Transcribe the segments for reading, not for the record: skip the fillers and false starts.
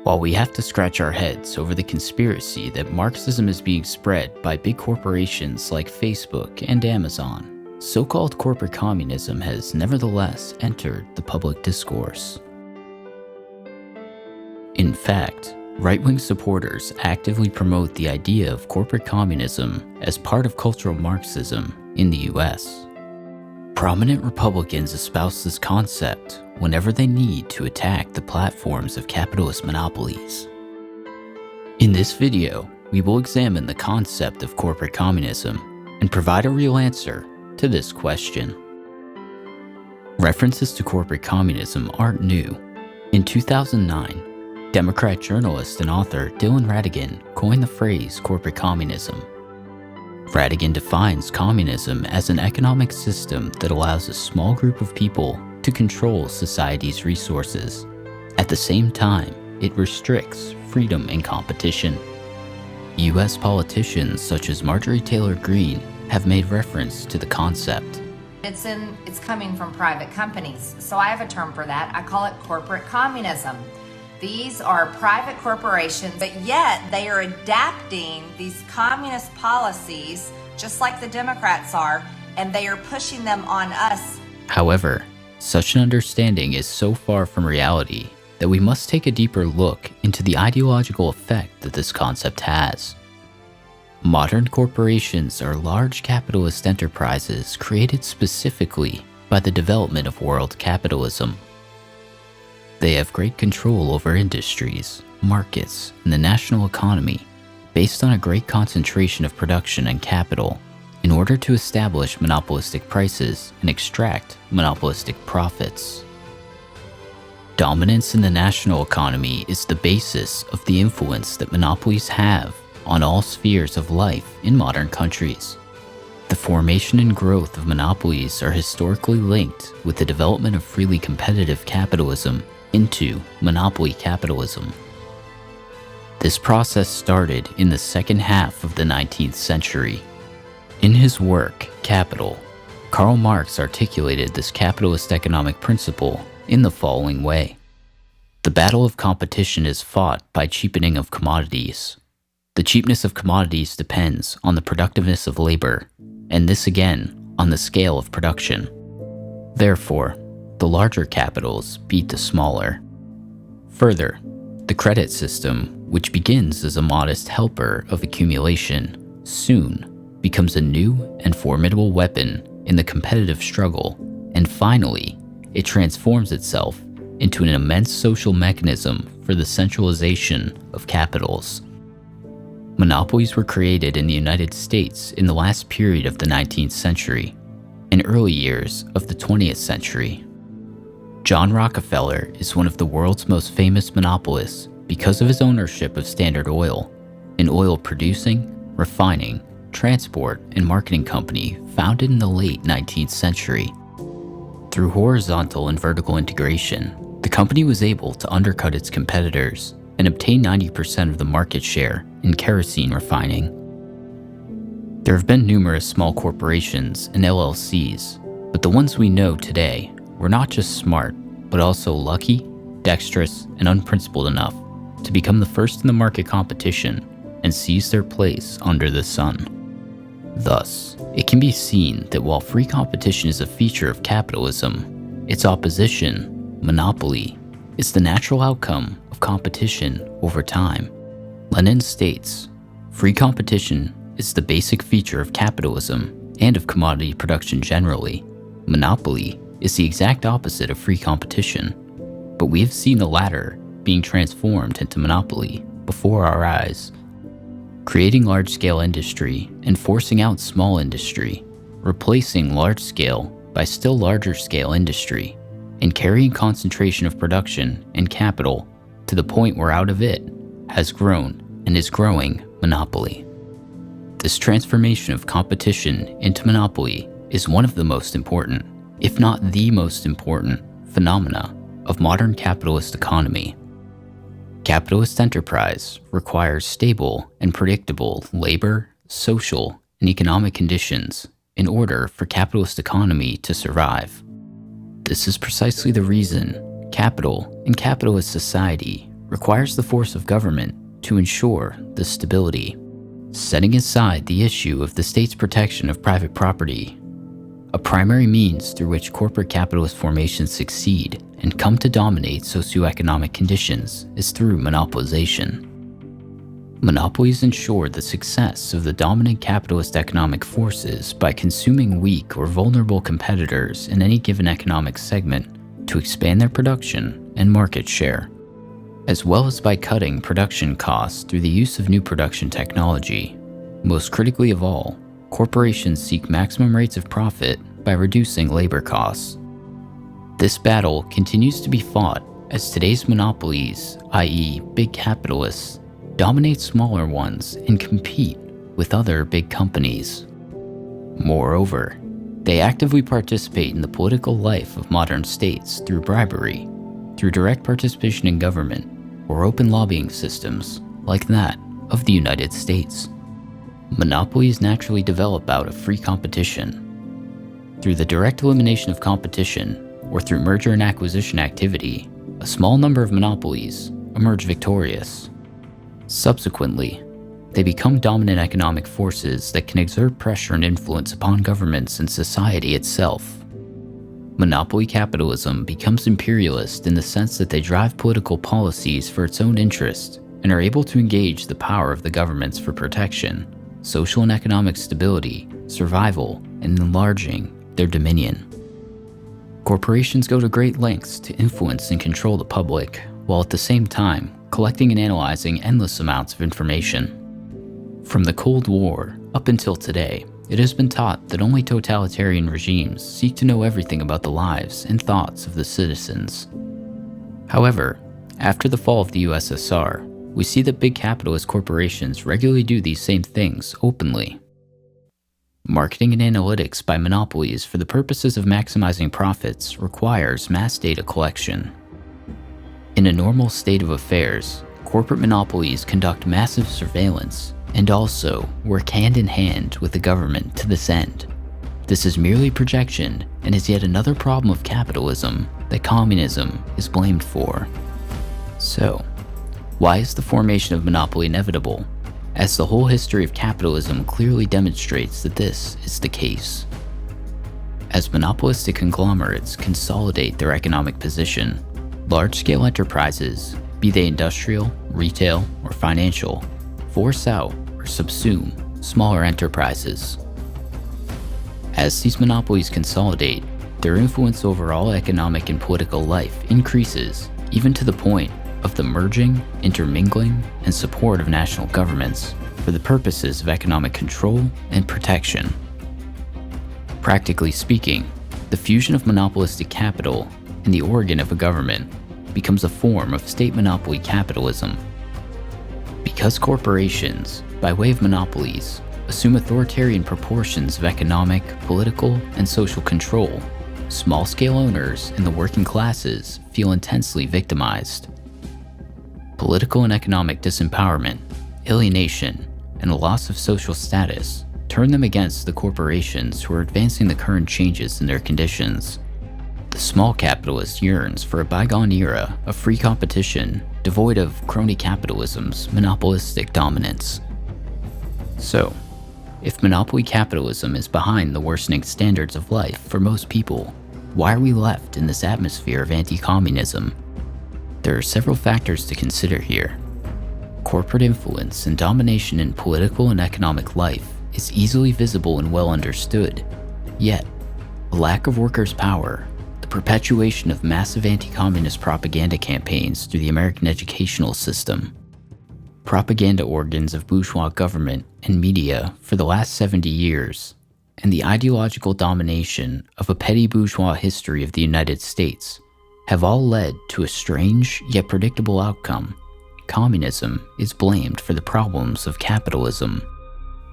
While we have to scratch our heads over the conspiracy that Marxism is being spread by big corporations like Facebook and Amazon, so-called corporate communism has nevertheless entered the public discourse. In fact, right-wing supporters actively promote the idea of corporate communism as part of cultural Marxism in the US. Prominent Republicans espouse this concept whenever they need to attack the platforms of capitalist monopolies. In this video, we will examine the concept of corporate communism and provide a real answer to this question. References to corporate communism aren't new. In 2009, Democrat journalist and author Dylan Ratigan coined the phrase corporate communism. Ratigan defines communism as an economic system that allows a small group of people to control society's resources. At the same time, it restricts freedom and competition. US politicians such as Marjorie Taylor Greene have made reference to the concept. It's coming from private companies, so I have a term for that. I call it corporate communism. These are private corporations, but yet they are adapting these communist policies just like the Democrats are, and they are pushing them on us. However, such an understanding is so far from reality that we must take a deeper look into the ideological effect that this concept has. Modern corporations are large capitalist enterprises created specifically by the development of world capitalism. They have great control over industries, markets, and the national economy based on a great concentration of production and capital in order to establish monopolistic prices and extract monopolistic profits. Dominance in the national economy is the basis of the influence that monopolies have on all spheres of life in modern countries. The formation and growth of monopolies are historically linked with the development of freely competitive capitalism into monopoly capitalism. This process started in the second half of the 19th century. In his work, Capital, Karl Marx articulated this capitalist economic principle in the following way. The battle of competition is fought by cheapening of commodities. The cheapness of commodities depends on the productiveness of labor, and this again on the scale of production. Therefore, the larger capitals beat the smaller. Further, the credit system, which begins as a modest helper of accumulation, soon becomes a new and formidable weapon in the competitive struggle, and finally, it transforms itself into an immense social mechanism for the centralization of capitals. Monopolies were created in the United States in the last period of the 19th century and early years of the 20th century. John Rockefeller is one of the world's most famous monopolists because of his ownership of Standard Oil, an oil-producing, refining, transport, and marketing company founded in the late 19th century. Through horizontal and vertical integration, the company was able to undercut its competitors and obtain 90% of the market share in kerosene refining. There have been numerous small corporations and LLCs, but the ones we know today were not just smart, but also lucky, dexterous, and unprincipled enough to become the first in the market competition and seize their place under the sun. Thus, it can be seen that while free competition is a feature of capitalism, its opposition, monopoly, is the natural outcome of competition over time. Lenin states, "Free competition is the basic feature of capitalism and of commodity production generally. Monopoly is the exact opposite of free competition, but we have seen the latter being transformed into monopoly before our eyes, creating large-scale industry and forcing out small industry, replacing large-scale by still larger-scale industry, and carrying concentration of production and capital to the point where out of it has grown and is growing monopoly." This transformation of competition into monopoly is one of the most important, if not the most important, phenomena of modern capitalist economy. Capitalist enterprise requires stable and predictable labor, social, and economic conditions in order for capitalist economy to survive. This is precisely the reason capital in capitalist society requires the force of government to ensure the stability. Setting aside the issue of the state's protection of private property, a primary means through which corporate capitalist formations succeed and come to dominate socioeconomic conditions is through monopolization. Monopolies ensure the success of the dominant capitalist economic forces by consuming weak or vulnerable competitors in any given economic segment to expand their production and market share, as well as by cutting production costs through the use of new production technology. Most critically of all, corporations seek maximum rates of profit by reducing labor costs. This battle continues to be fought as today's monopolies, i.e., big capitalists, dominate smaller ones and compete with other big companies. Moreover, they actively participate in the political life of modern states through bribery, through direct participation in government, or open lobbying systems like that of the United States. Monopolies naturally develop out of free competition. Through the direct elimination of competition, or through merger and acquisition activity, a small number of monopolies emerge victorious. Subsequently, they become dominant economic forces that can exert pressure and influence upon governments and society itself. Monopoly capitalism becomes imperialist in the sense that they drive political policies for its own interest and are able to engage the power of the governments for protection, social and economic stability, survival, and enlarging their dominion. Corporations go to great lengths to influence and control the public, while at the same time collecting and analyzing endless amounts of information. From the Cold War up until today, it has been taught that only totalitarian regimes seek to know everything about the lives and thoughts of the citizens. However, after the fall of the USSR, we see that big capitalist corporations regularly do these same things openly. Marketing and analytics by monopolies for the purposes of maximizing profits requires mass data collection. In a normal state of affairs, corporate monopolies conduct massive surveillance and also work hand in hand with the government to this end. This is merely projection and is yet another problem of capitalism that communism is blamed for. So, why is the formation of monopoly inevitable, as the whole history of capitalism clearly demonstrates that this is the case? As monopolistic conglomerates consolidate their economic position, large-scale enterprises, be they industrial, retail, or financial, force out or subsume smaller enterprises. As these monopolies consolidate, their influence over all economic and political life increases, even to the point of the merging, intermingling, and support of national governments for the purposes of economic control and protection. Practically speaking, the fusion of monopolistic capital and the organ of a government becomes a form of state monopoly capitalism. Because corporations, by way of monopolies, assume authoritarian proportions of economic, political, and social control, small-scale owners and the working classes feel intensely victimized. Political and economic disempowerment, alienation, and a loss of social status turn them against the corporations who are advancing the current changes in their conditions. The small capitalist yearns for a bygone era of free competition devoid of crony capitalism's monopolistic dominance. So, if monopoly capitalism is behind the worsening standards of life for most people, why are we left in this atmosphere of anti-communism? There are several factors to consider here. Corporate influence and domination in political and economic life is easily visible and well understood, yet a lack of workers' power, the perpetuation of massive anti-communist propaganda campaigns through the American educational system, propaganda organs of bourgeois government and media for the last 70 years, and the ideological domination of a petty bourgeois history of the United States have all led to a strange yet predictable outcome. Communism is blamed for the problems of capitalism.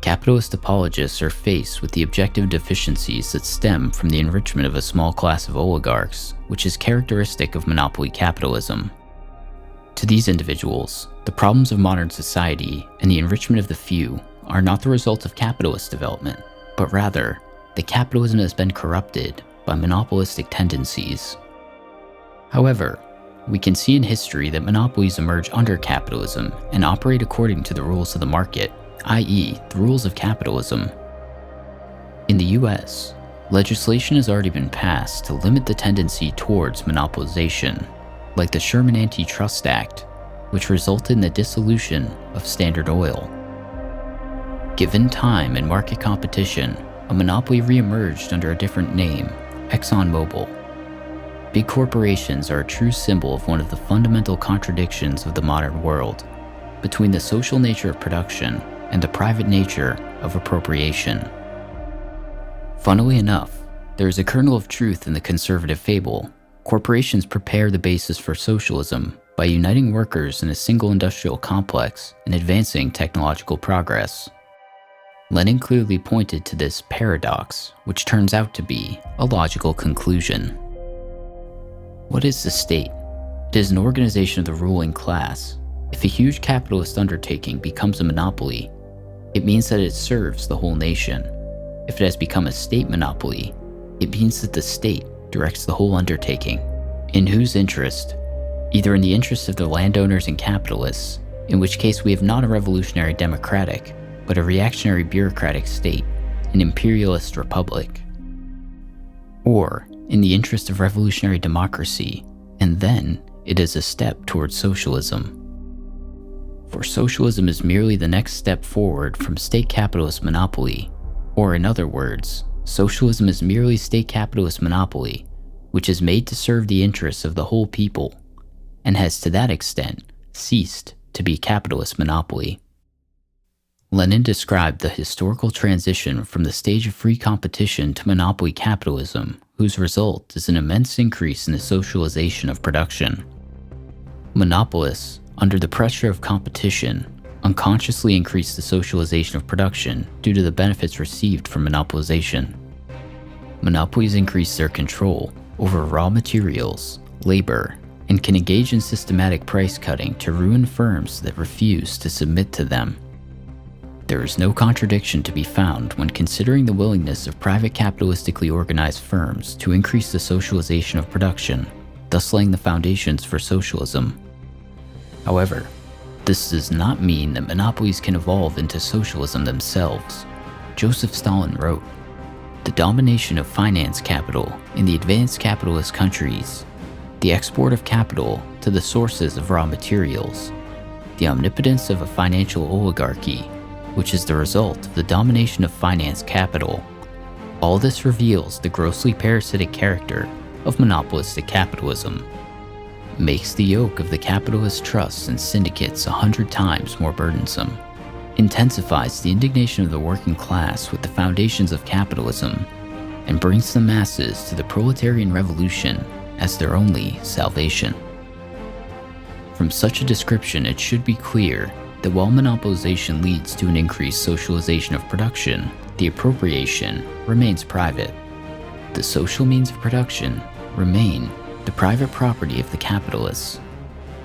Capitalist apologists are faced with the objective deficiencies that stem from the enrichment of a small class of oligarchs, which is characteristic of monopoly capitalism. To these individuals, the problems of modern society and the enrichment of the few are not the result of capitalist development, but rather that capitalism has been corrupted by monopolistic tendencies. However, We can see in history that monopolies emerge under capitalism and operate according to the rules of the market, i.e., the rules of capitalism. In the US, legislation has already been passed to limit the tendency towards monopolization, like the Sherman Antitrust Act, which resulted in the dissolution of Standard Oil. Given time and market competition, a monopoly re-emerged under a different name, ExxonMobil. Big corporations are a true symbol of one of the fundamental contradictions of the modern world, between the social nature of production and the private nature of appropriation. Funnily enough, there is a kernel of truth in the conservative fable. Corporations prepare the basis for socialism by uniting workers in a single industrial complex and advancing technological progress. Lenin clearly pointed to this paradox, which turns out to be a logical conclusion. What is the state? It is an organization of the ruling class. If a huge capitalist undertaking becomes a monopoly, it means that it serves the whole nation. If it has become a state monopoly, it means that the state directs the whole undertaking. In whose interest? Either in the interest of the landowners and capitalists, in which case we have not a revolutionary democratic, but a reactionary bureaucratic state, an imperialist republic. Or in the interest of revolutionary democracy, and then it is a step towards socialism. For socialism is merely the next step forward from state capitalist monopoly, or in other words, socialism is merely state capitalist monopoly, which is made to serve the interests of the whole people, and has to that extent ceased to be capitalist monopoly. Lenin described the historical transition from the stage of free competition to monopoly capitalism, whose result is an immense increase in the socialization of production. Monopolists, under the pressure of competition, unconsciously increase the socialization of production due to the benefits received from monopolization. Monopolies increase their control over raw materials, labor, and can engage in systematic price cutting to ruin firms that refuse to submit to them. There is no contradiction to be found when considering the willingness of private capitalistically organized firms to increase the socialization of production, thus laying the foundations for socialism. However, this does not mean that monopolies can evolve into socialism themselves. Joseph Stalin wrote, "The domination of finance capital in the advanced capitalist countries, the export of capital to the sources of raw materials, the omnipotence of a financial oligarchy, which is the result of the domination of finance capital. All this reveals the grossly parasitic character of monopolistic capitalism, makes the yoke of the capitalist trusts and syndicates 100 times more burdensome, intensifies the indignation of the working class with the foundations of capitalism, and brings the masses to the proletarian revolution as their only salvation." From such a description, it should be clear that while monopolization leads to an increased socialization of production, the appropriation remains private. The social means of production remain the private property of the capitalists.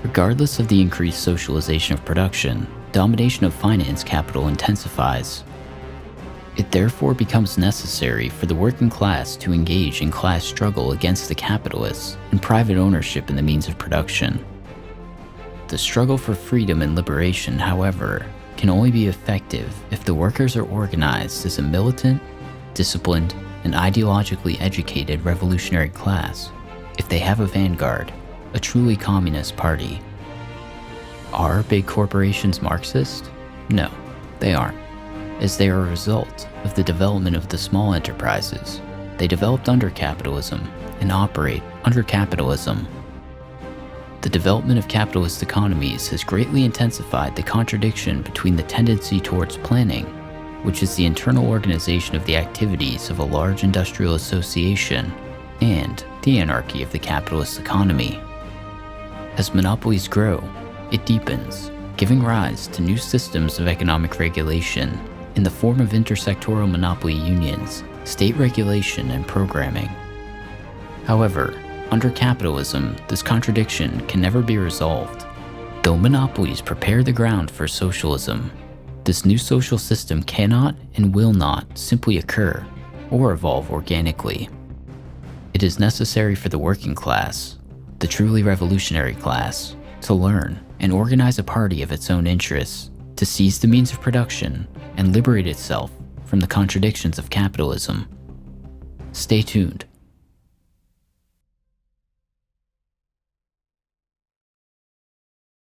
Regardless of the increased socialization of production, domination of finance capital intensifies. It therefore becomes necessary for the working class to engage in class struggle against the capitalists and private ownership in the means of production. The struggle for freedom and liberation, however, can only be effective if the workers are organized as a militant, disciplined, and ideologically educated revolutionary class, if they have a vanguard, a truly communist party. Are big corporations Marxist? No, they aren't, as they are a result of the development of the small enterprises. They developed under capitalism and operate under capitalism. The development of capitalist economies has greatly intensified the contradiction between the tendency towards planning, which is the internal organization of the activities of a large industrial association, and the anarchy of the capitalist economy. As monopolies grow, it deepens, giving rise to new systems of economic regulation in the form of intersectoral monopoly unions, state regulation, and programming. However, under capitalism, this contradiction can never be resolved. Though monopolies prepare the ground for socialism, this new social system cannot and will not simply occur or evolve organically. It is necessary for the working class, the truly revolutionary class, to learn and organize a party of its own interests, to seize the means of production and liberate itself from the contradictions of capitalism. Stay tuned